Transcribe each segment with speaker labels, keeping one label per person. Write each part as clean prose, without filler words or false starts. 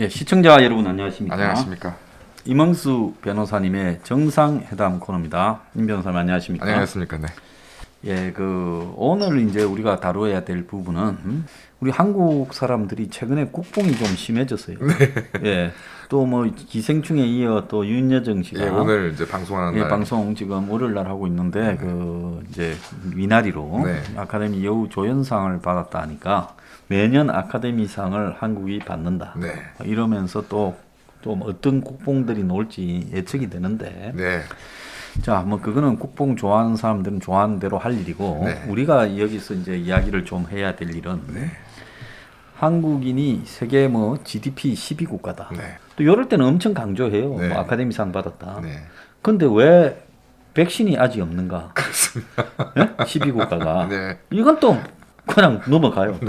Speaker 1: 예, 시청자 여러분 안녕하십니까?
Speaker 2: 안녕하십니까?
Speaker 1: 임응수 변호사님의 정상회담 코너입니다. 임 변호사님 안녕하십니까?
Speaker 2: 안녕하십니까? 네.
Speaker 1: 예, 오늘 이제 우리가 다루어야 될 부분은 우리 한국 사람들이 최근에 국뽕이 좀 심해졌어요. 네. 예, 또 뭐 기생충에 이어 또 윤여정 씨가
Speaker 2: 오늘 이제 방송하는 날
Speaker 1: 방송 지금 월요일 날 하고 있는데 이제 미나리로 아카데미 여우 조연상을 받았다 하니까 매년 아카데미상을 한국이 받는다. 이러면서 또 어떤 국뽕들이 나올지 예측이 되는데. 자, 뭐 그거는 국뽕 좋아하는 사람들은 좋아하는 대로 할 일이고 우리가 여기서 이제 이야기를 좀 해야 될 일은 한국인이 세계 뭐 GDP 10위 국가다. 또 이럴 때는 엄청 강조해요. 뭐 아카데미상 받았다. 근데 왜 백신이 아직 없는가?
Speaker 2: 그렇습니다.
Speaker 1: 10위 국가가. 이건 또 그냥 넘어가요. 또.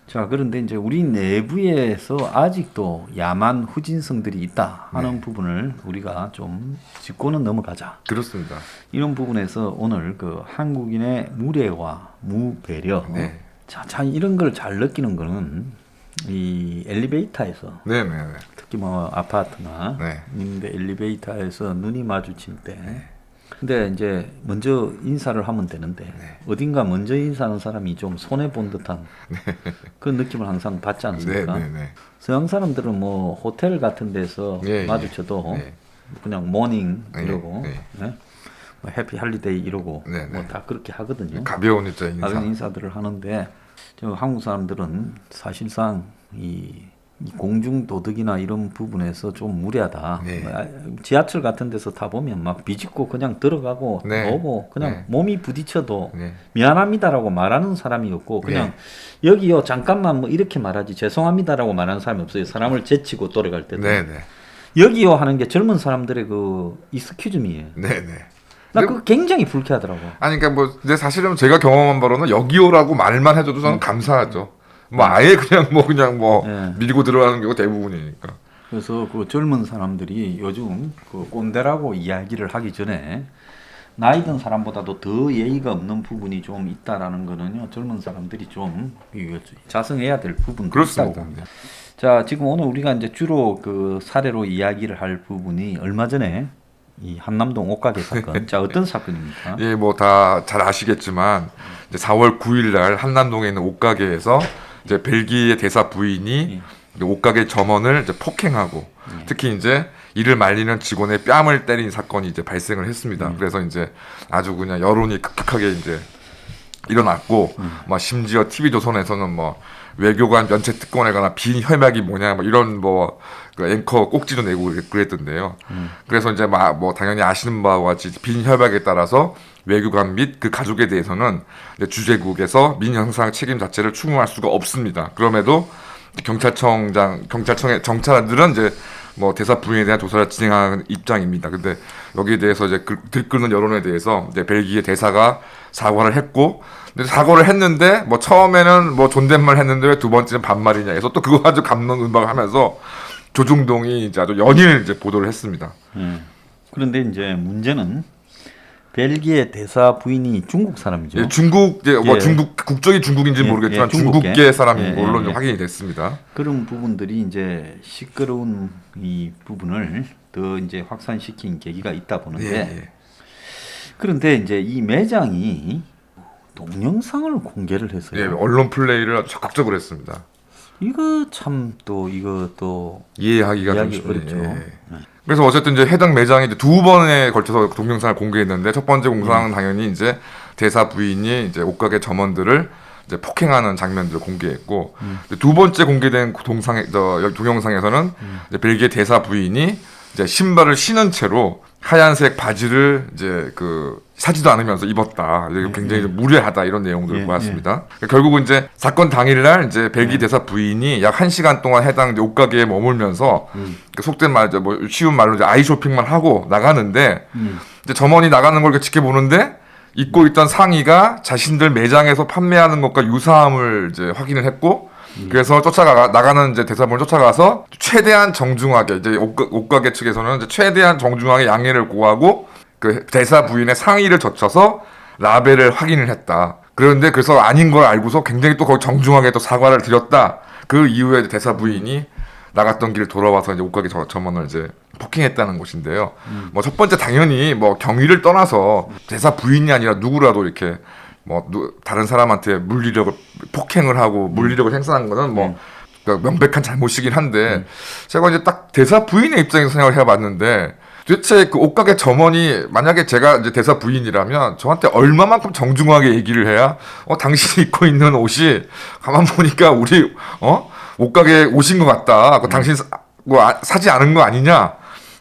Speaker 1: 자, 그런데 이제 우리 내부에서 아직도 야만 후진성들이 있다 하는 부분을 우리가 좀 짚고는 넘어가자.
Speaker 2: 그렇습니다.
Speaker 1: 이런 부분에서 오늘 한국인의 무례와 무배려. 자, 이런 걸 잘 느끼는 거는 이 엘리베이터에서 특히 뭐 아파트나 있는데 엘리베이터에서 눈이 마주칠 때 근데 이제 먼저 인사를 하면 되는데 어딘가 먼저 인사하는 사람이 좀 손해 본 듯한 그런 느낌을 항상 받지 않습니까? 서양 사람들은 뭐 호텔 같은 데서 마주쳐도 그냥 모닝 이러고 뭐 해피 할리데이 이러고 뭐 다 그렇게 하거든요.
Speaker 2: 가벼운
Speaker 1: 인사들을 하는데 한국 사람들은 사실상 이 공중 도덕이나 이런 부분에서 좀 무례하다. 지하철 같은 데서 타보면 막 비집고 그냥 들어가고 오고 그냥 몸이 부딪혀도 미안합니다라고 말하는 사람이 없고 그냥 여기요 잠깐만 뭐 이렇게 말하지 죄송합니다라고 말하는 사람이 없어요. 사람을 제치고 돌아갈 때도 여기요 하는 게 젊은 사람들의 그 익스큐즈미예요. 나 그거 굉장히 불쾌하더라고.
Speaker 2: 아니 그러니까 뭐 근데 사실은 제가 경험한 바로는 여기요라고 말만 해줘도 저는 감사하죠. 뭐 아예 그냥 밀고 들어가는 경우가 대부분이니까.
Speaker 1: 그래서 그 젊은 사람들이 요즘 그 꼰대라고 이야기를 하기 전에 나이 든 사람보다도 더 예의가 없는 부분이 좀 있다라는 거는요. 젊은 사람들이 좀 자성해야 될 부분도 있다고 봅니다. 자, 지금 오늘 우리가 이제 주로 그 사례로 이야기를 할 부분이 얼마 전에 이 한남동 옷가게 사건. 자, 어떤 사건입니까?
Speaker 2: 예, 뭐 다 잘 아시겠지만 이제 4월 9일 날 한남동에 있는 옷가게에서 이제 벨기에 대사 부인이 옷가게 점원을 이제 폭행하고 특히 이제 이를 말리는 직원의 뺨을 때린 사건이 이제 발생을 했습니다. 그래서 이제 아주 그냥 여론이 급격하게 이제 일어났고, 뭐 심지어 TV조선에서는 뭐 외교관 면책 특권에 관한 빈 혈맥이 뭐냐, 뭐 이런 그 앵커 꼭지도 내고 그랬던데요. 그래서 이제 뭐 당연히 아시는 바와 같이 빈 혈맥에 따라서 외교관 및 그 가족에 대해서는 주재국에서 민형상 책임 자체를 추궁할 수가 없습니다. 그럼에도 경찰청의 정찰들은 이제 뭐 대사 부인에 대한 조사를 진행하는 입장입니다. 근데 여기에 대해서 이제 들끓는 여론에 대해서 이제 벨기에 대사가 사과를 했고, 근데 사과를 했는데 뭐 처음에는 뭐 존댓말 했는데 왜 두 번째는 반말이냐 해서 또 그거 아주 감론을박을 하면서 조중동이 이제 아주 연일 이제 보도를 했습니다.
Speaker 1: 그런데 이제 문제는 벨기에 대사 부인이 중국 사람이죠.
Speaker 2: 중국 중국 국적이 중국인지 모르겠지만 중국계 사람인 걸로 확인이 됐습니다.
Speaker 1: 그런 부분들이 이제 시끄러운 이 부분을 더 이제 확산시킨 계기가 있다 보는데 그런데 이제 이 매장이 동영상을 공개를 했어요.
Speaker 2: 언론 플레이를 아주 적극적으로 했습니다.
Speaker 1: 이거 참 이것도
Speaker 2: 이해하기가 좀 어렵죠. 그래서 어쨌든 이제 해당 매장이 이제 두 번에 걸쳐서 동영상을 공개했는데 첫 번째 공개상은 당연히 이제 대사 부인이 이제 옷가게 점원들을 이제 폭행하는 장면들을 공개했고 두 번째 공개된 동영상에서는 이제 벨기에 대사 부인이 이제 신발을 신은 채로 하얀색 바지를 이제 사지도 않으면서 입었다. 굉장히 무례하다 이런 내용들을 보았습니다. 결국은 이제 사건 당일날 이제 벨기에 대사 부인이 약 1시간 동안 해당 옷가게에 머물면서 속된 말이죠. 뭐 쉬운 말로 이제 아이 쇼핑만 하고 나가는데 이제 점원이 나가는 걸 지켜보는데 입고 있던 상의가 자신들 매장에서 판매하는 것과 유사함을 이제 확인을 했고. 그래서 나가는 이제 대사부를 쫓아가서 최대한 정중하게 이제 옷가게 측에서는 이제 최대한 정중하게 양해를 구하고 그 대사 부인의 상의를 젖혀서 라벨을 확인을 했다. 그래서 아닌 걸 알고서 굉장히 또 거기 정중하게 또 사과를 드렸다. 그 이후에 대사 부인이 나갔던 길 돌아와서 이제 옷가게 점원을 이제 폭행했다는 것인데요. 뭐 첫 번째 당연히 뭐 경위를 떠나서 대사 부인이 아니라 누구라도 이렇게 뭐 다른 사람한테 물리력을 폭행을 하고 물리력을 행사한 거는 뭐 그러니까 명백한 잘못이긴 한데 제가 이제 딱 대사 부인의 입장에서 생각을 해봤는데 도대체 그 옷가게 점원이 만약에 제가 이제 대사 부인이라면 저한테 얼마만큼 정중하게 얘기를 해야 당신이 입고 있는 옷이 가만 보니까 우리 옷가게 옷인 것 같다. 당신 사지 않은 거 아니냐?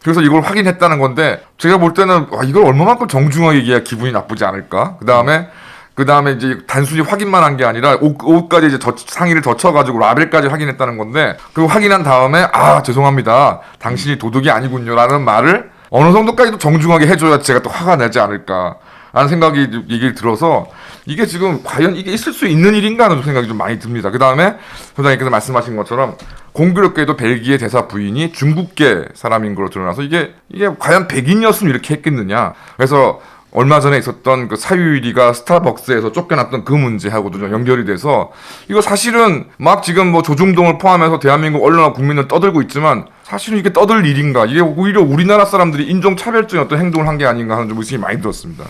Speaker 2: 그래서 이걸 확인했다는 건데 제가 볼 때는 이걸 얼마만큼 정중하게 얘기해야 기분이 나쁘지 않을까? 그 다음에 이제 단순히 확인만 한 게 아니라 옷까지 이제 상의를 젖혀가지고 라벨까지 확인했다는 건데 그거 확인한 다음에 죄송합니다. 당신이 도둑이 아니군요라는 말을 어느 정도까지도 정중하게 해줘야 제가 또 화가 나지 않을까 라는 생각이 얘기를 들어서 이게 지금 과연 이게 있을 수 있는 일인가 하는 생각이 좀 많이 듭니다. 그 다음에 소장님께서 말씀하신 것처럼 공교롭게도 벨기에 대사 부인이 중국계 사람인 걸로 드러나서 이게 과연 백인이었으면 이렇게 했겠느냐. 그래서 얼마 전에 있었던 그 사유리가 스타벅스에서 쫓겨났던 그 문제하고도 좀 연결이 돼서 이거 사실은 막 지금 뭐 조중동을 포함해서 대한민국 언론과 국민을 떠들고 있지만 사실은 이게 떠들 일인가? 이게 오히려 우리나라 사람들이 인종차별적인 어떤 행동을 한 게 아닌가 하는 좀 의심이 많이 들었습니다.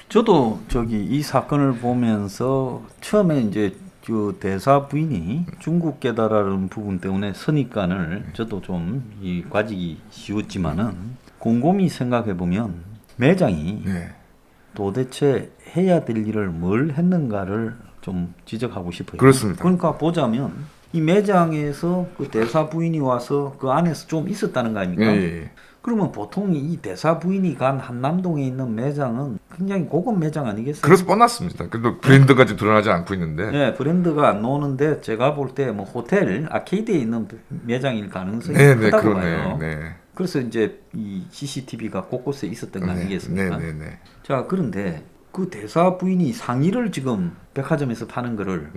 Speaker 1: 저도 이 사건을 보면서 처음에 이제 그 대사 부인이 중국계다라는 부분 때문에 선입관을 저도 좀 가지기 쉬웠지만은 곰곰이 생각해 보면 매장이 도대체 해야 될 일을 뭘 했는가를 좀 지적하고 싶어요.
Speaker 2: 그렇습니다.
Speaker 1: 그러니까 보자면 이 매장에서 그 대사 부인이 와서 그 안에서 좀 있었다는 거 아닙니까? 그러면 보통 이 대사 부인이 간 한남동에 있는 매장은 굉장히 고급 매장 아니겠어요?
Speaker 2: 그래서 뻔났습니다. 그래도 브랜드가 지금 드러나지 않고 있는데.
Speaker 1: 네, 브랜드가 안 나오는데 제가 볼 때 뭐 호텔, 아케이드에 있는 매장일 가능성이 크다고 봐요. 그래서 이제 이 CCTV가 곳곳에 있었던 거 아니겠습니까? 자, 그런데 그 대사 부인이 상의를 지금 백화점에서 파는 거를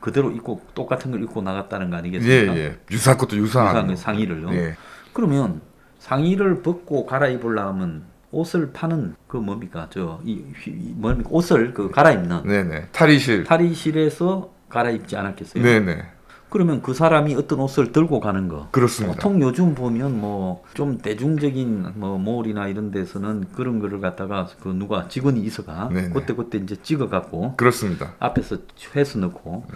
Speaker 1: 그대로 입고 똑같은 걸 입고 나갔다는 거 아니겠습니까?
Speaker 2: 유사한 것도 유사한
Speaker 1: 상의를요. 그러면 상의를 벗고 갈아입으려면 옷을 파는 그 뭡니까? 뭡니까? 옷을 그 갈아입는 탈의실에서 갈아입지 않았겠어요? 그러면 그 사람이 어떤 옷을 들고 가는 거.
Speaker 2: 그렇습니다.
Speaker 1: 보통 요즘 보면 뭐 좀 대중적인 뭐 몰이나 이런 데서는 그런 거를 갖다가 그 누가 직원이 있어가 그때 이제 찍어갖고
Speaker 2: 그렇습니다.
Speaker 1: 앞에서 회수 넣고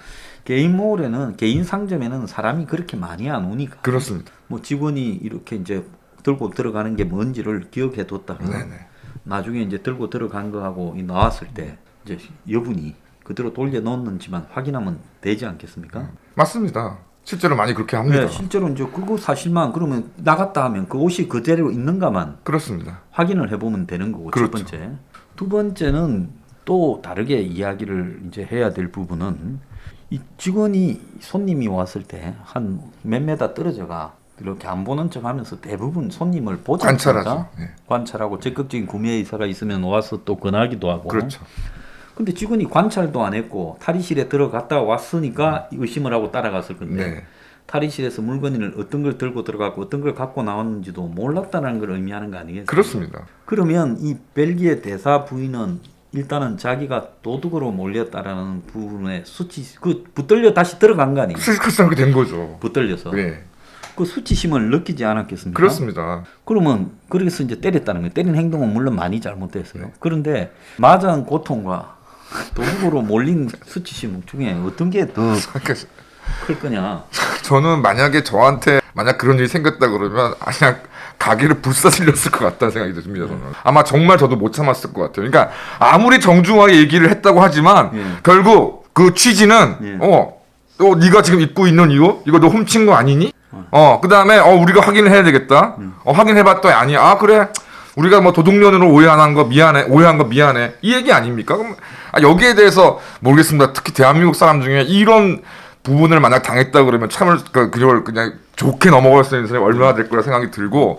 Speaker 1: 개인 몰에는 개인 상점에는 사람이 그렇게 많이 안 오니까
Speaker 2: 그렇습니다.
Speaker 1: 뭐 직원이 이렇게 이제 들고 들어가는 게 뭔지를 기억해 뒀다가 나중에 이제 들고 들어간 거하고 나왔을 때 이제 여분이 그대로 돌려 놓는지만 확인하면 되지 않겠습니까?
Speaker 2: 맞습니다. 실제로 많이 그렇게 합니다.
Speaker 1: 네, 실제로 이제 그거 사실만 그러면 나갔다 하면 그 옷이 그대로 있는가만
Speaker 2: 그렇습니다.
Speaker 1: 확인을 해보면 되는 거고
Speaker 2: 그렇죠.
Speaker 1: 첫 번째. 두 번째는 또 다르게 이야기를 이제 해야 될 부분은 이 직원이 손님이 왔을 때 한 몇 메다 떨어져가 이렇게 안 보는 척하면서 대부분 손님을 보지 않습니까? 관찰하고 적극적인 구매 의사가 있으면 와서 또 권하기도 하고.
Speaker 2: 그렇죠.
Speaker 1: 근데 직원이 관찰도 안 했고 탈의실에 들어갔다 왔으니까 의심을 하고 따라갔을 건데 탈의실에서 물건을 어떤 걸 들고 들어갔고 어떤 걸 갖고 나왔는지도 몰랐다는 걸 의미하는 거 아니겠어요?
Speaker 2: 그렇습니다.
Speaker 1: 그러면 이 벨기에 대사 부인은 일단은 자기가 도둑으로 몰렸다라는 부분에 붙들려 다시 들어간 거 아니에요?
Speaker 2: 그렇게 된 거죠.
Speaker 1: 붙들려서. 그 수치심을 느끼지 않았겠습니까?
Speaker 2: 그렇습니다.
Speaker 1: 그러면 그래서 이제 때렸다는 거예요. 때린 행동은 물론 많이 잘못됐어요. 그런데 마장 고통과 도둑으로 몰린 수치심 중에 어떤 게 더 클 거냐?
Speaker 2: 저는 만약에 저한테 그런 일이 생겼다 그러면 그냥 가게를 불사질렀을 것 같다는 생각이 듭니다. 저는. 아마 정말 저도 못 참았을 것 같아요. 그러니까 아무리 정중하게 얘기를 했다고 하지만 결국 그 취지는 네가 지금 입고 있는 이거 너 훔친 거 아니니? 그 다음에 우리가 확인을 해야 되겠다. 확인해봤더니 아니야. 그래. 우리가 뭐 도둑년으로 오해한 거 미안해. 이 얘기 아닙니까? 그럼 여기에 대해서 모르겠습니다. 특히 대한민국 사람 중에 이런 부분을 만약 당했다 그러면 그걸 그냥 좋게 넘어갈 수 있는 사람이 얼마나 될 거라 생각이 들고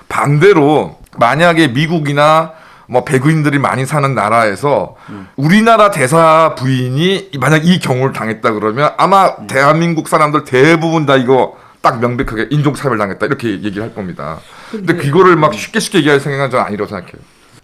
Speaker 2: 반대로 만약에 미국이나 뭐 백인들이 많이 사는 나라에서 우리나라 대사 부인이 만약 이 경우를 당했다 그러면 아마 대한민국 사람들 대부분 다 이거 딱 명백하게 인종차별 당했다 이렇게 얘기를 할 겁니다. 근데 그거를 막 쉽게 얘기할 생각은 저는 아니라고 생각해요.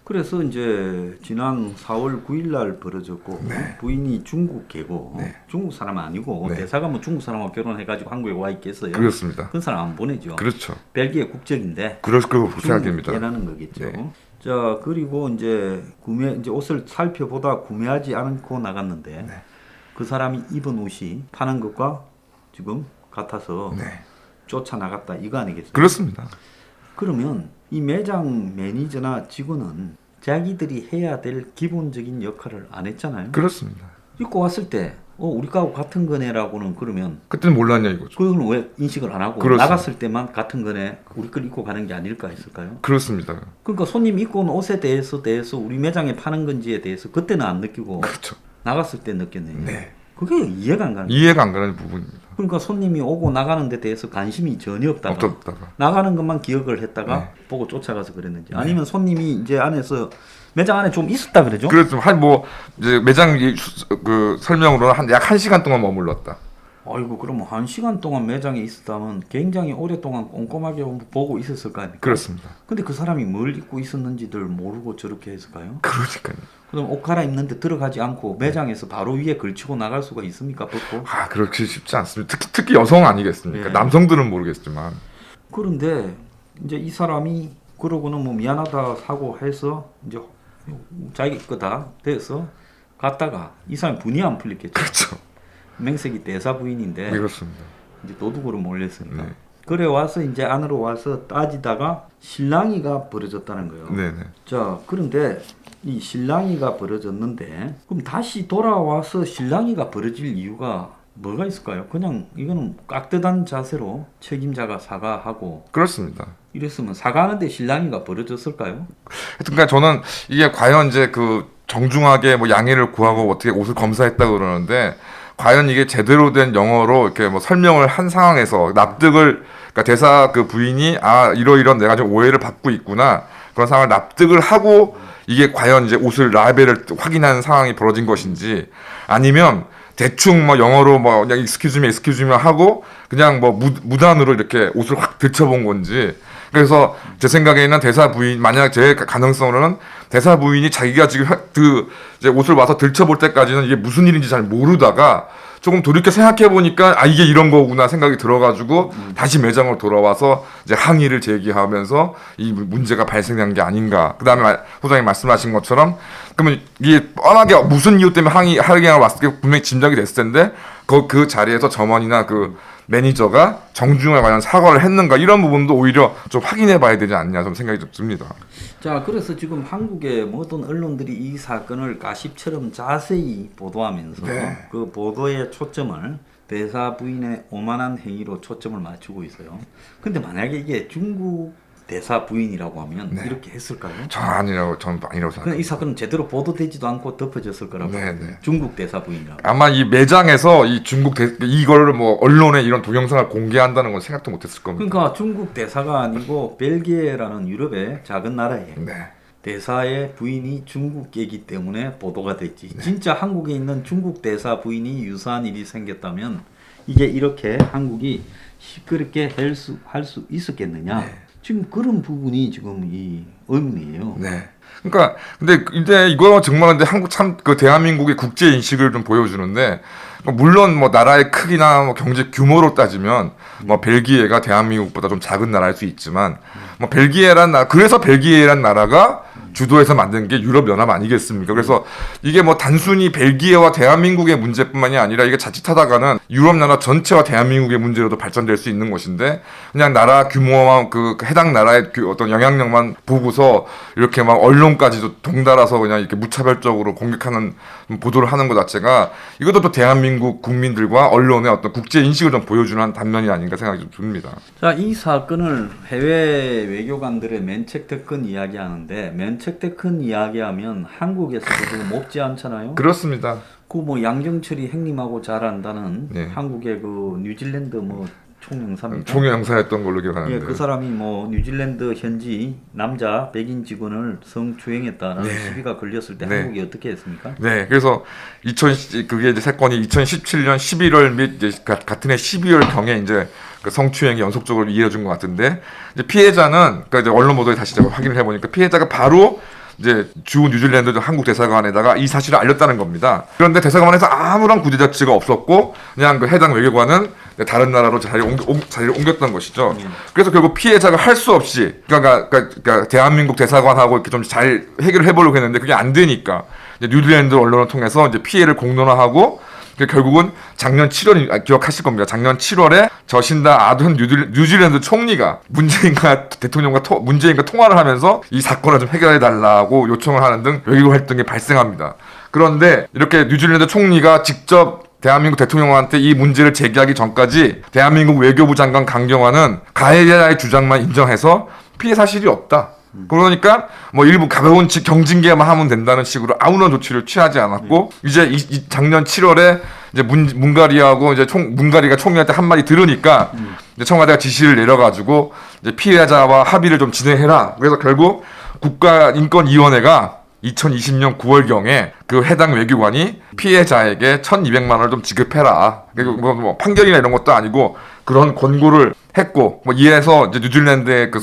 Speaker 1: 그래서 이제 지난 4월 9일 날 벌어졌고
Speaker 2: 네.
Speaker 1: 부인이 중국계고
Speaker 2: 네.
Speaker 1: 중국 사람 아니고
Speaker 2: 네.
Speaker 1: 대사가 뭐 중국 사람하고 결혼해가지고 한국에 와 있겠어요.
Speaker 2: 그렇습니다.
Speaker 1: 그 사람 안 보내죠.
Speaker 2: 그렇죠.
Speaker 1: 벨기에 국적인데
Speaker 2: 그럴 거 생각됩니다.
Speaker 1: 중국계라는 거겠죠.
Speaker 2: 네.
Speaker 1: 자 그리고 이제 이제 옷을 살펴보다 구매하지 않고 나갔는데
Speaker 2: 네.
Speaker 1: 그 사람이 입은 옷이 파는 것과 지금 같아서
Speaker 2: 네.
Speaker 1: 쫓아 나갔다 이거 아니겠어요?
Speaker 2: 그렇습니다.
Speaker 1: 그러면 이 매장 매니저나 직원은 자기들이 해야 될 기본적인 역할을 안 했잖아요.
Speaker 2: 그렇습니다.
Speaker 1: 입고 왔을 때 우리 거하고 같은 거네라고는 그러면
Speaker 2: 그때는 몰랐냐 이거죠.
Speaker 1: 그건 왜 인식을 안 하고
Speaker 2: 그렇습니다.
Speaker 1: 나갔을 때만 같은 거네 우리 걸 입고 가는 게 아닐까 했을까요?
Speaker 2: 그렇습니다.
Speaker 1: 그러니까 손님 입고 온 옷에 대해서 우리 매장에 파는 건지에 대해서 그때는 안 느끼고
Speaker 2: 그렇죠.
Speaker 1: 나갔을 때 느꼈네요.
Speaker 2: 네.
Speaker 1: 그게 이해가 안 가는 거예요.
Speaker 2: 이해가 안 가는 부분입니다.
Speaker 1: 그러니까 손님이 오고 나가는 데 대해서 관심이 전혀 없다가
Speaker 2: 없었다가.
Speaker 1: 나가는 것만 기억을 했다가
Speaker 2: 네.
Speaker 1: 보고 쫓아가서 그랬는지 아니면 손님이 이제 안에서 매장 안에 좀 있었다 그러죠?
Speaker 2: 그래서 이제 매장 그 설명으로는 약 1시간 동안 머물렀다.
Speaker 1: 아이고 그러면 1시간 동안 매장에 있었다면 굉장히 오랫동안 꼼꼼하게 보고 있었을 거 아닙니까?
Speaker 2: 그렇습니다.
Speaker 1: 근데 그 사람이 뭘 입고 있었는지를 모르고 저렇게 했을까요?
Speaker 2: 그러니까요.
Speaker 1: 그럼 옷 갈아입는데 들어가지 않고 매장에서 바로 위에 걸치고 나갈 수가 있습니까? 벗고?
Speaker 2: 그렇게 쉽지 않습니다. 특히 여성 아니겠습니까?
Speaker 1: 네.
Speaker 2: 남성들은 모르겠지만.
Speaker 1: 그런데 이제 이 사람이 그러고는 뭐 미안하다 사고해서 이제 자기 거다 돼서 갔다가 이 사람 분이 안 풀렸겠죠.
Speaker 2: 그렇죠.
Speaker 1: 맹색이 대사 부인인데
Speaker 2: 그렇습니다.
Speaker 1: 이제 도둑으로 몰렸으니까.
Speaker 2: 네.
Speaker 1: 그래 와서 이제 안으로 와서 따지다가 실랑이가 벌어졌다는 거예요.
Speaker 2: 네네.
Speaker 1: 자 그런데 이 실랑이가 벌어졌는데 그럼 다시 돌아와서 실랑이가 벌어질 이유가 뭐가 있을까요? 그냥 이거는 깍듯한 자세로 책임자가 사과하고
Speaker 2: 그렇습니다.
Speaker 1: 이랬으면 사과하는데 실랑이가 벌어졌을까요?
Speaker 2: 그러니까 저는 이게 과연 이제 그 정중하게 뭐 양해를 구하고 어떻게 옷을 검사했다 그러는데 과연 이게 제대로 된 영어로 이렇게 뭐 설명을 한 상황에서 납득을 그러니까 대사 그 부인이 이러이런 내가 좀 오해를 받고 있구나 그런 상황을 납득을 하고 이게 과연 이제 옷을 라벨을 확인하는 상황이 벌어진 것인지 아니면 대충 뭐 영어로 뭐 그냥 excuse me 하고 그냥 뭐 무단으로 이렇게 옷을 확 들춰본 건지 그래서 제 생각에는 대사 부인 만약 제 가능성으로는 대사 부인이 자기가 지금 이제 옷을 와서 들춰볼 때까지는 이게 무슨 일인지 잘 모르다가 조금 돌이켜 생각해 보니까 이게 이런 거구나 생각이 들어가지고 다시 매장으로 돌아와서 이제 항의를 제기하면서 이 문제가 발생한 게 아닌가. 그다음에 소장님 말씀하신 것처럼 그러면 이게 뻔하게 무슨 이유 때문에 항의가 왔을 때 분명히 짐작이 됐을 텐데 그 자리에서 점원이나 그 매니저가 정중하게 과연 사과를 했는가 이런 부분도 오히려 좀 확인해 봐야 되지 않냐 좀 생각이 좀 듭니다.
Speaker 1: 자 그래서 지금 한국의 모든 언론들이 이 사건을 가십처럼 자세히 보도하면서
Speaker 2: 네.
Speaker 1: 그 보도의 초점을 대사 부인의 오만한 행위로 초점을 맞추고 있어요. 근데 만약에 이게 중국 대사 부인이라고 하면
Speaker 2: 네.
Speaker 1: 이렇게 했을까요?
Speaker 2: 저는 아니라고 생각합니다.
Speaker 1: 그냥 이 사건은 제대로 보도되지도 않고 덮어졌을 거라고.
Speaker 2: 네, 네.
Speaker 1: 중국 대사 부인이라고.
Speaker 2: 아마 이 매장에서 이 이거를 뭐 언론에 이런 동영상을 공개한다는 건 생각도 못했을 겁니다.
Speaker 1: 그러니까 중국 대사가 아니고 벨기에라는 유럽의 작은 나라에
Speaker 2: 네.
Speaker 1: 대사의 부인이 중국계이기 때문에 보도가 됐지. 진짜 한국에 있는 중국 대사 부인이 유사한 일이 생겼다면 이게 이렇게 한국이 시끄럽게 할 수 있었겠느냐?
Speaker 2: 네.
Speaker 1: 지금 그런 부분이 지금 이 의문이에요.
Speaker 2: 네. 그러니까 근데 이거 정말 근데 한국 참 그 대한민국의 국제 인식을 좀 보여주는데 물론 뭐 나라의 크기나 뭐 경제 규모로 따지면 뭐 벨기에가 대한민국보다 좀 작은 나라일 수 있지만 뭐 그래서 벨기에란 나라가 주도해서 만든 게 유럽연합 아니겠습니까? 그래서 이게 뭐 단순히 벨기에와 대한민국의 문제뿐만이 아니라 이게 자칫하다가는 유럽 나라 전체와 대한민국의 문제로도 발전될 수 있는 것인데 그냥 나라 규모와 그 해당 나라의 어떤 영향력만 보고서 이렇게 막 언론까지도 동달아서 그냥 이렇게 무차별적으로 공격하는 보도를 하는 것 자체가 이것도 또 대한민국 국민들과 언론의 어떤 국제 인식을 좀 보여주는 단면이 아닌가 생각이 좀 듭니다.
Speaker 1: 자, 이 사건을 해외 외교관들의 면책특권 이야기하는데 면책특권 이야기하면 한국에서도 못지 않잖아요.
Speaker 2: 그렇습니다.
Speaker 1: 그 뭐 양정철이 행님하고 잘 안다는
Speaker 2: 네.
Speaker 1: 한국의 그 뉴질랜드 뭐 총영사입니다.
Speaker 2: 총영사였던 걸로 기억하는데.
Speaker 1: 예, 그 사람이 뭐 뉴질랜드 현지 남자 백인 직원을 성추행했다는
Speaker 2: 네.
Speaker 1: 시비가 걸렸을 때
Speaker 2: 네.
Speaker 1: 한국이 어떻게 했습니까?
Speaker 2: 네, 그래서 그게 이제 사건이 2017년 11월 및 이제 같은 해 12월 경에 이제 그 성추행이 연속적으로 이어진 것 같은데 이제 피해자는 그러니까 이제 언론 보도에 다시 제가 확인을 해보니까 피해자가 바로 이제 주 뉴질랜드 한국 대사관에다가 이 사실을 알렸다는 겁니다. 그런데 대사관에서 아무런 구제 조치가 없었고 그냥 그 해당 외교관은 다른 나라로 자리를 옮겼던 것이죠. 그래서 결국 피해자가 할 수 없이 그러니까 대한민국 대사관하고 이렇게 좀 잘 해결을 해보려고 했는데 그게 안 되니까 이제 뉴질랜드 언론을 통해서 이제 피해를 공론화하고 결국은 작년 7월 기억하실 겁니다. 작년 7월에 저신다 아던 뉴질랜드 총리가 문재인과 통화를 하면서 이 사건을 좀 해결해 달라고 요청을 하는 등 외교 활동이 발생합니다. 그런데 이렇게 뉴질랜드 총리가 직접 대한민국 대통령한테 이 문제를 제기하기 전까지 대한민국 외교부 장관 강경화는 가해자의 주장만 인정해서 피해 사실이 없다. 그러니까 뭐 일부 가벼운 경징계만 하면 된다는 식으로 아무런 조치를 취하지 않았고 이제 이 작년 7월에 이제 문가리하고 이제 문가리가 총리한테 한마디 들으니까 이제 청와대가 지시를 내려가지고 이제 피해자와 합의를 좀 진행해라. 그래서 결국 국가인권위원회가 2020년 9월경에 그 해당 외교관이 피해자에게 1,200만 원을 좀 지급해라. 그리고 뭐 판결이나 이런 것도 아니고 그런 권고를 했고 뭐 이에서 이제 뉴질랜드의 그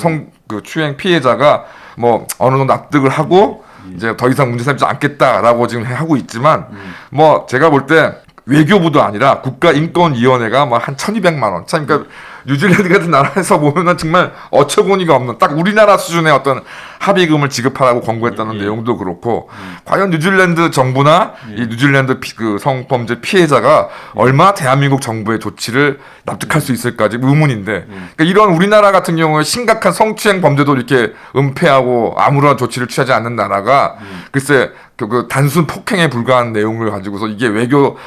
Speaker 2: 추행 피해자가 뭐 어느 정도 납득을 하고 이제 더 이상 문제 삼지 않겠다라고 지금 하고 있지만 뭐 제가 볼 때 외교부도 아니라 국가인권위원회가 뭐 한 1,200만 원. 참 그러니까 뉴질랜드 같은 나라에서 보면은 정말 어처구니가 없는 딱 우리나라 수준의 어떤 합의금을 지급하라고 권고했다는 내용도 그렇고 과연 뉴질랜드 정부나 이 뉴질랜드 그 성범죄 피해자가 얼마 대한민국 정부의 조치를 납득할 수 있을까지 의문인데 그러니까 이런 우리나라 같은 경우에 심각한 성추행 범죄도 이렇게 은폐하고 아무런 조치를 취하지 않는 나라가 글쎄 그 단순 폭행에 불과한 내용을 가지고서 이게 외교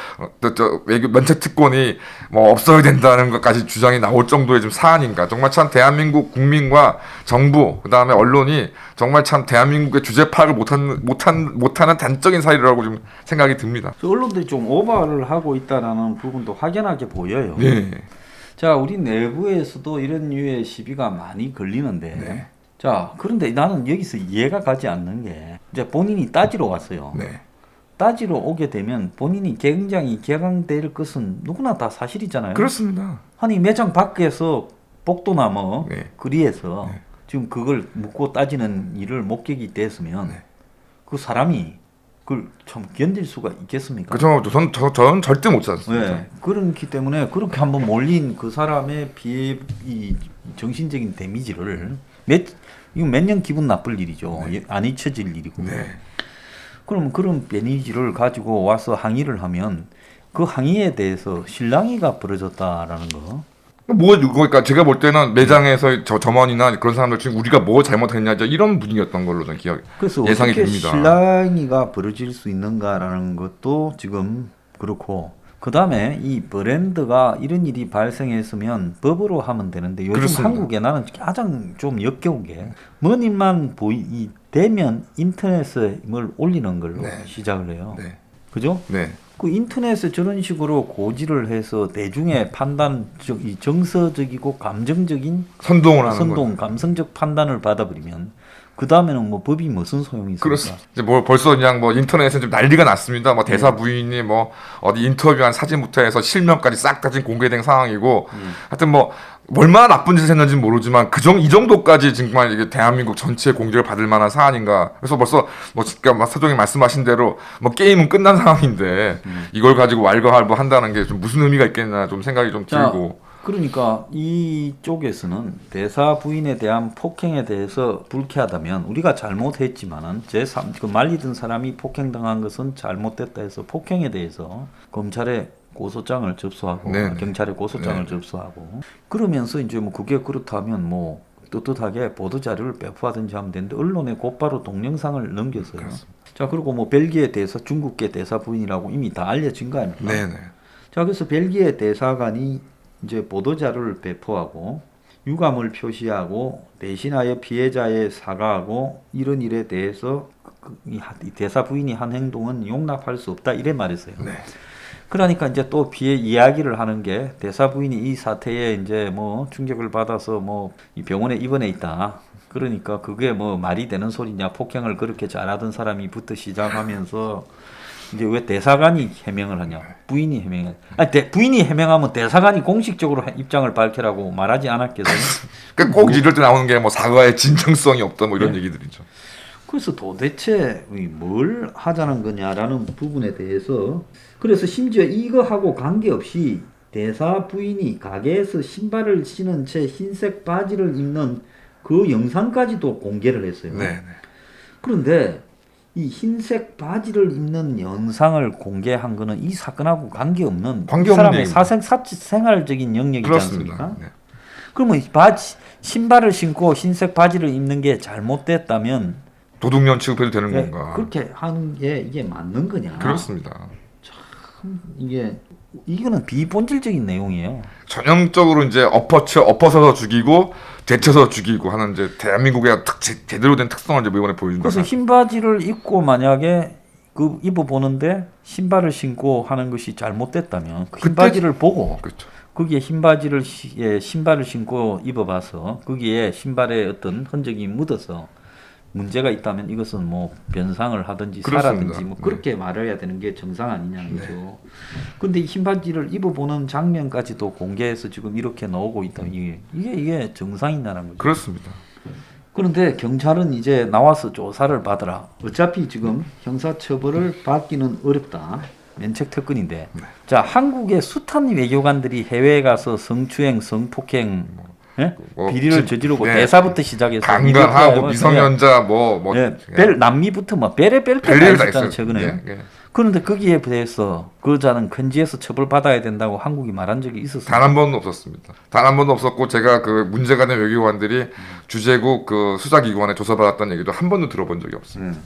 Speaker 2: 면책 특권이 뭐 없어야 된다는 것까지 주장이 나올 정도의 좀 사안인가. 정말 참 대한민국 국민과 정부 그다음에 언론이 정말 참 대한민국의 주제 파악을 못하는 단적인 사례라고 좀 생각이 듭니다.
Speaker 1: 언론들이 좀 오버를 하고 있다라는 부분도 확연하게 보여요.
Speaker 2: 네.
Speaker 1: 자, 우리 내부에서도 이런 류의 시비가 많이 걸리는데
Speaker 2: 네.
Speaker 1: 자, 그런데 나는 여기서 이해가 가지 않는 게 이제 본인이 따지러 왔어요.
Speaker 2: 네.
Speaker 1: 따지러 오게 되면 본인이 굉장히 개강될 것은 누구나 다 사실이잖아요.
Speaker 2: 그렇습니다.
Speaker 1: 아니 매장 밖에서 복도나 뭐
Speaker 2: 네.
Speaker 1: 거리에서
Speaker 2: 네.
Speaker 1: 지금 그걸 묻고 따지는 일을 목격이 됐으면
Speaker 2: 네.
Speaker 1: 그 사람이 그걸 참 견딜 수가 있겠습니까?
Speaker 2: 그죠. 저는 절대 못 찾습니다.
Speaker 1: 네. 그렇기 때문에 그렇게 한번 몰린 그 사람의 이 정신적인 데미지를 이거 몇 년 기분 나쁠 일이죠.
Speaker 2: 네.
Speaker 1: 안 잊혀질 일이고.
Speaker 2: 네.
Speaker 1: 그럼 그런 데미지를 가지고 와서 항의를 하면 그 항의에 대해서 실랑이가 벌어졌다라는 거.
Speaker 2: 그러니까 제가 볼 때는 매장에서 점원이나 그런 사람들 지금 우리가 뭐 잘못했냐 이런 분위기였던 걸로 저는
Speaker 1: 그래서
Speaker 2: 예상이
Speaker 1: 어떻게
Speaker 2: 됩니다.
Speaker 1: 실랑이가 벌어질 수 있는가라는 것도 지금 그렇고 그 다음에 이 브랜드가 이런 일이 발생했으면 법으로 하면 되는데 요즘
Speaker 2: 그렇습니다.
Speaker 1: 한국에 나는 가장 좀 역겨운 게 뭔 일만 되면 인터넷에 뭘 올리는 걸로
Speaker 2: 네.
Speaker 1: 시작을 해요.
Speaker 2: 네.
Speaker 1: 그죠?
Speaker 2: 네.
Speaker 1: 그 인터넷에 저런 식으로 고지를 해서 대중의 이 정서적이고 감정적인
Speaker 2: 선동을 하는 거죠.
Speaker 1: 감성적 판단을 받아버리면 그 다음에는 뭐 법이 무슨 소용이 있습니까?
Speaker 2: 그렇습니다. 이제 뭐 벌써 그냥 뭐 인터넷에 좀 난리가 났습니다. 뭐 대사 부인이 뭐 어디 인터뷰한 사진부터 해서 실명까지 싹 다 지금 공개된 상황이고, 하여튼 뭐 얼마나 나쁜 짓을 했는지는 모르지만 이 정도까지 정말 이게 대한민국 전체의 공격을 받을 만한 사안인가. 그래서 벌써 뭐 그러니까 서정이 말씀하신 대로 뭐 게임은 끝난 상황인데 이걸 가지고 왈가왈부한다는 게 좀 무슨 의미가 있겠나 좀 생각이 좀 들고.
Speaker 1: 그러니까 이쪽에서는 대사 부인에 대한 폭행에 대해서 불쾌하다면 우리가 잘못했지만은 그 말리던 사람이 폭행당한 것은 잘못됐다 해서 폭행에 대해서 검찰에 고소장을 접수하고
Speaker 2: 네네.
Speaker 1: 경찰에 고소장을 접수하고 그러면서 이제 뭐 그게 그렇다면 뭐 떳떳하게 보도 자료를 배포하든지 하면 되는데 언론에 곧바로 동영상을 넘겼어요.
Speaker 2: 그렇습니다.
Speaker 1: 자, 그리고 뭐 벨기에 대사 중국계 대사 부인이라고 이미 다 알려진 거 아닙니까?
Speaker 2: 네네.
Speaker 1: 자, 그래서 벨기에 대사관이 이제 보도자료를 배포하고 유감을 표시하고 대신하여 피해자에 사과하고 이런 일에 대해서 이 대사 부인이 한 행동은 용납할 수 없다 이래 말했어요.
Speaker 2: 네.
Speaker 1: 그러니까 이제 또 피해 이야기를 하는 게 대사 부인이 이 사태에 이제 뭐 충격을 받아서 뭐 이 병원에 입원해 있다. 그러니까 그게 뭐 말이 되는 소리냐, 폭행을 그렇게 잘하던 사람이부터 시작하면서 이제 왜 대사관이 해명을 하냐? 부인이 해명해. 부인이 해명하면 대사관이 공식적으로 입장을 밝히라고 말하지 않았겠어요?
Speaker 2: 그러니까 꼭 이럴 때 나오는 게 뭐 사과의 진정성이 없다 뭐 이런
Speaker 1: 네.
Speaker 2: 얘기들이죠.
Speaker 1: 그래서 도대체 뭘 하자는 거냐라는 부분에 대해서 그래서 심지어 이거하고 관계없이 대사 부인이 가게에서 신발을 신은 채 흰색 바지를 입는 그 영상까지도 공개를 했어요.
Speaker 2: 네.
Speaker 1: 그런데 이 흰색 바지를 입는 영상을 공개한 거는 이 사건하고 관계없는 사람의 생활적인 영역이지
Speaker 2: 그렇습니다.
Speaker 1: 않습니까?
Speaker 2: 네.
Speaker 1: 그러면 신발을 신고 흰색 바지를 입는 게 잘못됐다면
Speaker 2: 도둑년 취급해도 되는 건가?
Speaker 1: 그렇게 하는 게 이게 맞는 거냐?
Speaker 2: 그렇습니다.
Speaker 1: 이거는 비본질적인 내용이에요.
Speaker 2: 전형적으로 이제 엎어서서 죽이고 데쳐서 죽이고 하는 이제 대한민국의 제대로 된 특성을 이제 이번에 보여준다.
Speaker 1: 그래서 흰 바지를 입고 만약에 그 입어 보는데 신발을 신고 하는 것이 잘못됐다면 그 흰 바지를 보고
Speaker 2: 그렇죠.
Speaker 1: 거기에 흰 바지를 신발을 신고 입어봐서 거기에 신발에 어떤 흔적이 묻어서 문제가 있다면 이것은 뭐 변상을 하든지
Speaker 2: 그렇습니다.
Speaker 1: 사라든지 뭐 그렇게 말해야 되는 게 정상 아니냐는 거죠. 근데 이 흰 바지를 입어보는 장면까지도 공개해서 지금 이렇게 나오고 있다면 이게 정상이냐는 거죠.
Speaker 2: 그렇습니다.
Speaker 1: 그런데 경찰은 이제 나와서 조사를 받으라. 어차피 지금 형사처벌을 받기는 어렵다. 면책특권인데. 자, 한국의 숱한 외교관들이 해외에 가서 성추행, 성폭행, 비리를 저지르고 대사부터 시작해서
Speaker 2: 강간하고 미성년자
Speaker 1: 남미부터 별의별 게 다 있었잖아요 최근에. 그런데 거기에 대해서 그자는 근지에서 처벌받아야 된다고 한국이 말한 적이 있었어요.
Speaker 2: 단 한 번도 없었습니다. 단 한 번도 없었고 제가 그 문제가 된 외교관들이 주재국 그 수사기관에 조사받았다는 얘기도 한 번도 들어본 적이 없습니다.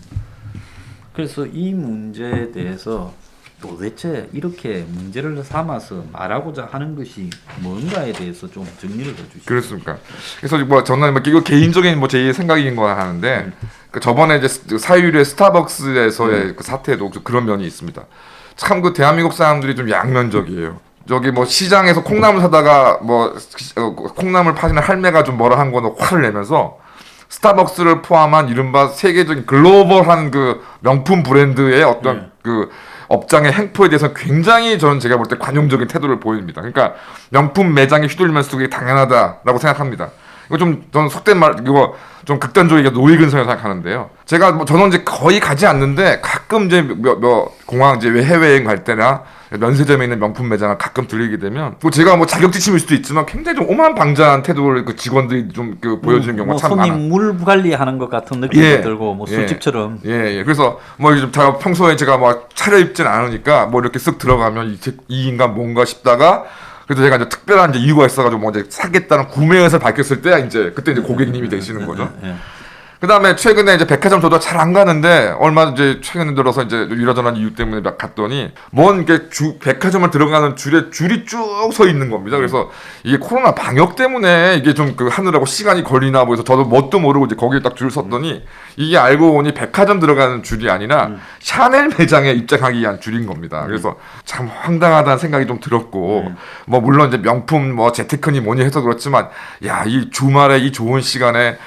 Speaker 1: 그래서 이 문제에 대해서 도대체 이렇게 문제를 삼아서 말하고자 하는 것이 뭔가에 대해서 좀 정리를 해주시죠.
Speaker 2: 그렇습니까? 그래서 뭐 저는 이거 개인적인 뭐 제 생각인 거 하는데 그 저번에 이제 사유리의 스타벅스에서의 그 사태도 그런 면이 있습니다. 참 그 대한민국 사람들이 좀 양면적이에요. 저기 뭐 시장에서 콩나물 사다가 뭐 콩나물 파시는 할매가 좀 뭐라 한 거는 화를 내면서 스타벅스를 포함한 이른바 세계적인 글로벌한 그 명품 브랜드의 어떤 그 업장의 행포에 대해서 굉장히 저는 제가 볼 때 관용적인 태도를 보입니다. 그러니까 명품 매장에 휘둘리면서 그게 당연하다라고 생각합니다. 이거 좀 저는 속된 말 이거 좀 극단적이게 노예근성이라고 생각하는데요. 제가 뭐 저는 이제 거의 가지 않는데 가끔 이제 공항 이제 해외여행 갈 때나 면세점에 있는 명품 매장을 가끔 들리게 되면 뭐 제가 뭐 자격지심일 수도 있지만 굉장히 좀 오만방자한 태도를 그 직원들이 좀 그 보여주는 경우가 참 많아.
Speaker 1: 손님 물 관리하는 것 같은 느낌이 들고 뭐 술집처럼.
Speaker 2: 그래서 뭐 좀 평소에 제가 뭐 차려입진 않으니까 뭐 이렇게 쓱 들어가면 이 인간 뭔가 싶다가 그래서 제가 이제 특별한 이제 이유가 있어가지고 뭐 이제 사겠다는 구매 의사를 밝혔을 때 그때 이제 고객님이 되시는 거죠. 그다음에 최근에 이제 백화점 저도 잘 안 가는데 얼마 이제 최근에 들어서 이제 이러저러한 이유 때문에 갔더니 이게 백화점을 들어가는 줄이 쭉 서 있는 겁니다. 그래서 이게 코로나 방역 때문에 이게 좀 그 하느라고 시간이 걸리나 보여서 저도 뭣도 모르고 이제 거기에 딱 줄 섰더니 이게 알고 보니 백화점 들어가는 줄이 아니라 샤넬 매장에 입장하기 위한 줄인 겁니다. 그래서 참 황당하다는 생각이 좀 들었고 뭐 물론 이제 명품 뭐 재테크니 뭐니 해서 그렇지만 야, 이 주말에 이 좋은 시간에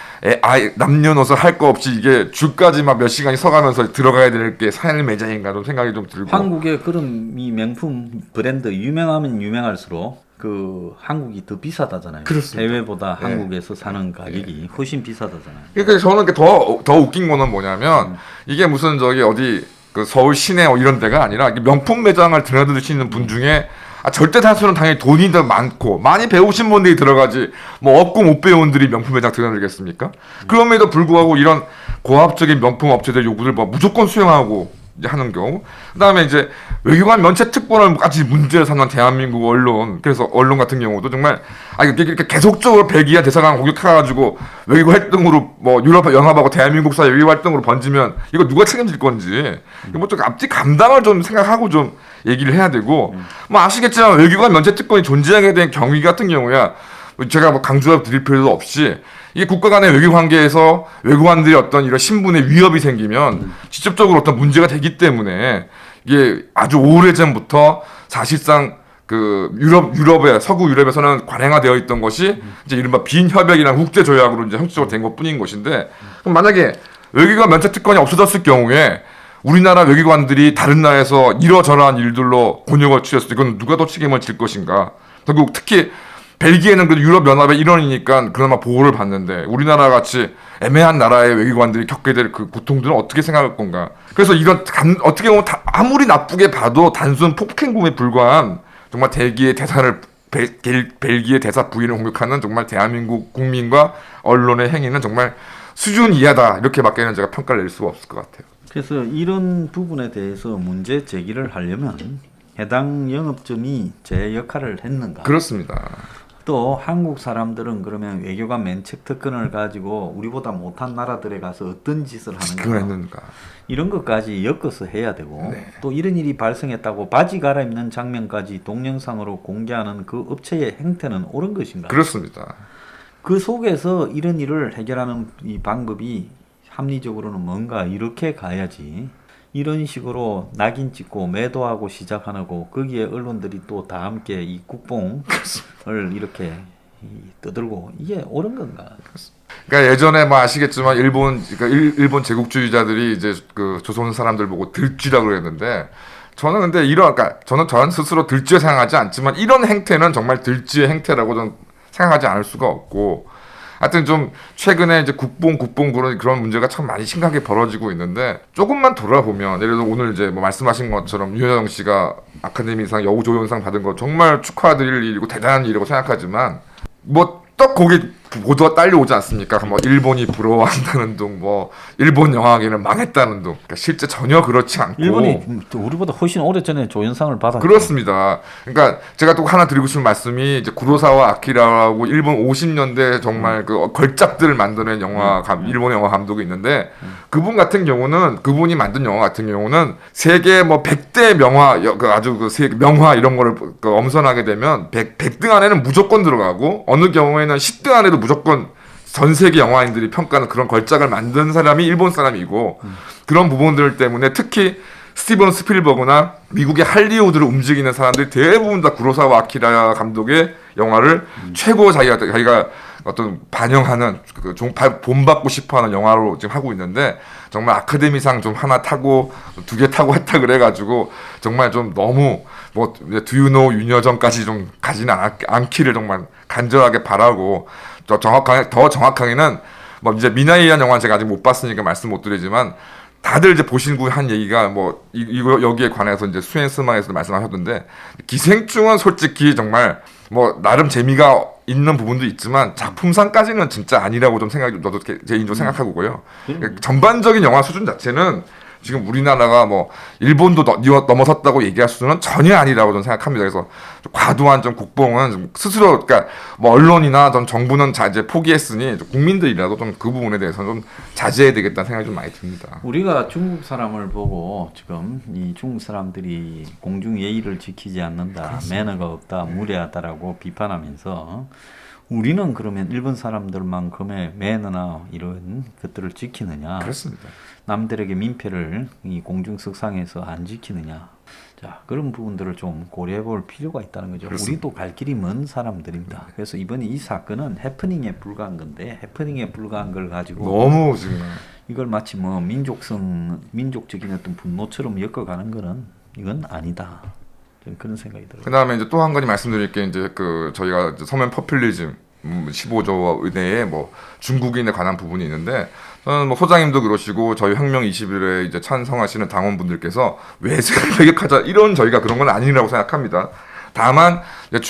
Speaker 2: 남녀노소 할 거 없이 이게 줄까지 막 몇 시간이 서가면서 들어가야 될 게 샤넬 매장인가 좀 생각이 좀 들고.
Speaker 1: 한국의 그런 이 명품 브랜드 유명하면 유명할수록 그 한국이 더 비싸다잖아요.
Speaker 2: 그렇습니다.
Speaker 1: 해외보다 한국에서 사는 가격이 훨씬 비싸다잖아요.
Speaker 2: 그러니까 저는 더 웃긴 거는 뭐냐면 이게 무슨 어디 그 서울 시내 이런 데가 아니라 명품 매장을 드나드시는 분 중에 절대 다수는 당연히 돈이 더 많고 많이 배우신 분들이 들어가지 뭐 없고 못 배운 분들이 명품 매장 드나들겠습니까? 그럼에도 불구하고 이런 고압적인 명품 업체들 요구를 뭐 무조건 수용하고 이제 하는 경우, 그다음에 이제 외교관 면책 특권을 같이 문제를 삼는 대한민국 언론, 그래서 언론 같은 경우도 정말 이렇게 계속적으로 백이야 대사관 공격해가지고 외교 활동으로 뭐 유럽 연합하고 대한민국 사이 외교 활동으로 번지면 이거 누가 책임질 건지 뭐 좀 앞뒤 감당을 좀 생각하고 좀 얘기를 해야 되고, 뭐 아시겠지만 외교관 면책 특권이 존재하게 된 경위 같은 경우야 제가 뭐 강조해 드릴 필요도 없이 이게 국가 간의 외교 관계에서 외교관들이 어떤 이런 신분의 위협이 생기면 직접적으로 어떤 문제가 되기 때문에 이게 아주 오래전부터 사실상 그 유럽의 서구 유럽에서는 관행화되어 있던 것이 이제 이른바 빈협약이라는 국제 조약으로 이제 형식적으로 된 것뿐인 것인데, 그럼 만약에 외교관 면책 특권이 없어졌을 경우에 우리나라 외교관들이 다른 나라에서 이러저러한 일들로 곤욕을 치렀을 때 이건 누가 더 책임을 질 것인가? 결국 특히 벨기에는 그 유럽 연합의 일원이니까 그나마 보호를 받는데 우리나라 같이 애매한 나라의 외교관들이 겪게 될 그 고통들은 어떻게 생각할 건가? 그래서 이런 어떻게 보면 아무리 나쁘게 봐도 단순 폭행범에 불과한 정말 벨기에 대사 부인을 공격하는 정말 대한민국 국민과 언론의 행위는 정말 수준 이하다 이렇게밖에는 제가 평가를 낼 수가 없을 것 같아요.
Speaker 1: 그래서 이런 부분에 대해서 문제 제기를 하려면 해당 영업점이 제 역할을 했는가?
Speaker 2: 그렇습니다.
Speaker 1: 또 한국 사람들은 그러면 외교관 면책 특권을 가지고 우리보다 못한 나라들에 가서 어떤 짓을 하는가? 이런 것까지 엮어서 해야 되고
Speaker 2: 네.
Speaker 1: 또 이런 일이 발생했다고 바지 갈아입는 장면까지 동영상으로 공개하는 그 업체의 행태는 옳은 것인가?
Speaker 2: 그렇습니다.
Speaker 1: 그 속에서 이런 일을 해결하는 이 방법이 합리적으로는 뭔가 이렇게 가야지 이런 식으로 낙인 찍고 매도하고 시작하고 거기에 언론들이 또 다 함께 이 국뽕을 이렇게 떠들고 이게 옳은 건가?
Speaker 2: 그러니까 예전에 뭐 아시겠지만 일본 제국주의자들이 이제 그 조선 사람들 보고 들쥐라고 그랬는데 저는 근데 그러니까 저는 스스로 들쥐에 생각하지 않지만 이런 행태는 정말 들쥐의 행태라고 저는 생각하지 않을 수가 없고 하여튼 좀 최근에 이제 국뽕 그런 문제가 참 많이 심각하게 벌어지고 있는데 조금만 돌아보면 예를 들어 오늘 이제 뭐 말씀하신 것처럼 유여정 씨가 아카데미상 여우조연상 받은 거 정말 축하드릴 일이고 대단한 일이라고 생각하지만 뭐 또 거기 보도가 딸려오지 않습니까? 뭐 일본이 부러워한다는 둥, 뭐 일본 영화계는 망했다는 둥. 그러니까 실제 전혀 그렇지 않고
Speaker 1: 일본이 우리보다 훨씬 오래전에 조연상을 받았죠.
Speaker 2: 그렇습니다. 그러니까 제가 또 하나 드리고 싶은 말씀이 이제 구로사와 아키라라고 일본 50년대 정말 그 걸작들을 만드는 일본 영화 감독이 있는데 그분이 만든 영화 같은 경우는 세계 뭐 100대 명화 아주 그 세계 명화 이런 거를 엄선하게 되면 100등 안에는 무조건 들어가고 어느 경우에는 10등 안에도 무조건 전 세계 영화인들이 평가하는 그런 걸작을 만든 사람이 일본 사람이고 그런 부분들 때문에 특히 스티븐 스필버그나 미국의 할리우드를 움직이는 사람들이 대부분 다 구로사와 아키라 감독의 영화를 최고 자기가 어떤 반영하는 본받고 싶어하는 영화로 지금 하고 있는데 정말 아카데미상 좀 하나 타고 2개 타고 했다 그래가지고 정말 좀 너무 뭐 Do You Know 윤여정까지 좀 가지는 않기를 정말 간절하게 바라고 더 정확하게는 뭐 이제 미나이라는 영화 제가 아직 못 봤으니까 말씀 못 드리지만 다들 이제 보신 분 한 얘기가 뭐 이거 여기에 관해서 이제 수엔스마에서 말씀하셨던데 기생충은 솔직히 정말 뭐 나름 재미가 있는 부분도 있지만 작품상까지는 진짜 아니라고 좀 저도 개인적으로 생각하고요. 전반적인 영화 수준 자체는 지금 우리나라가 뭐 일본도 넘어섰다고 얘기할 수는 전혀 아니라고 저는 생각합니다. 그래서 과도한 좀 국뽕은 좀 스스로 그러니까 뭐 언론이나 전 정부는 이제 포기했으니 국민들이라도 좀 그 부분에 대해서는 좀 자제해야 되겠다는 생각이 좀 많이 듭니다.
Speaker 1: 우리가 중국 사람을 보고 지금 이 중국 사람들이 공중 예의를 지키지 않는다, 그렇습니다. 매너가 없다, 무례하다라고 비판하면서 우리는 그러면 일본 사람들만큼의 매너나 이런 것들을 지키느냐?
Speaker 2: 그렇습니다.
Speaker 1: 남들에게 민폐를 이 공중석상에서 안 지키느냐? 자, 그런 부분들을 좀 고려해 볼 필요가 있다는 거죠. 그렇습니다. 우리도 갈 길이 먼 사람들입니다. 네. 그래서 이번에 이 사건은 해프닝에 불과한 건데 해프닝에 불과한 걸 가지고
Speaker 2: 너무 지금
Speaker 1: 이걸 마치 뭐 민족적인 어떤 분노처럼 엮어가는 거는 이건 아니다. 그런 생각이 들어요.
Speaker 2: 그다음에 이제 또 한 가지 말씀드릴 게 이제 그 저희가 이제 서면 퍼퓰리즘 15조 내에 뭐 중국인에 관한 부분이 있는데 저는 뭐 소장님도 그러시고 저희 혁명 20일에 이제 찬성하시는 당원분들께서 외세를 배격하자 이런 저희가 그런 건 아니라고 생각합니다. 다만 이제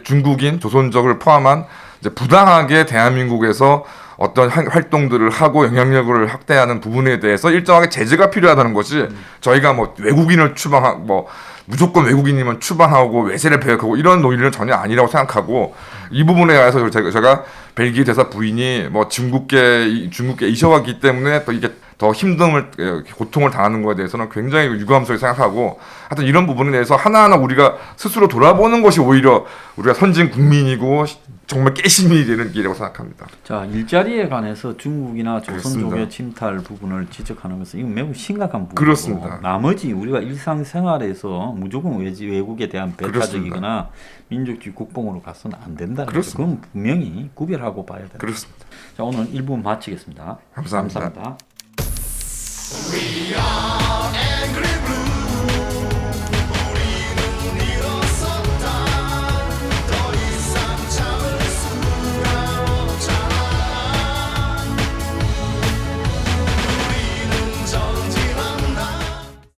Speaker 2: 중국인 조선족을 포함한 이제 부당하게 대한민국에서 어떤 활동들을 하고 영향력을 확대하는 부분에 대해서 일정하게 제재가 필요하다는 것이 저희가 뭐 외국인을 뭐 무조건 외국인이면 추방하고 외세를 배격하고 이런 논리는 전혀 아니라고 생각하고 이 부분에 대해서 제가 벨기에 대사 부인이 뭐 중국계 이셔왔기 때문에 또 이게 더 고통을 당하는 것에 대해서는 굉장히 유감스럽게 생각하고 하여튼 이런 부분에 대해서 하나하나 우리가 스스로 돌아보는 것이 오히려 우리가 선진 국민이고 정말 깨심이 되는 길이라고 생각합니다.
Speaker 1: 자, 일자리에 관해서 중국이나 조선족의 침탈 부분을 지적하는 것은 이건 매우 심각한 부분이고
Speaker 2: 그렇습니다.
Speaker 1: 나머지 우리가 일상생활에서 무조건 외국에 대한 배타적이거나 민족주의 국뽕으로 가서는 안 된다는 거죠. 그건 분명히 구별하고 봐야 됩니다.
Speaker 2: 그렇습니다.
Speaker 1: 자, 오늘 1부 마치겠습니다.
Speaker 2: 감사합니다.
Speaker 1: 감사합니다.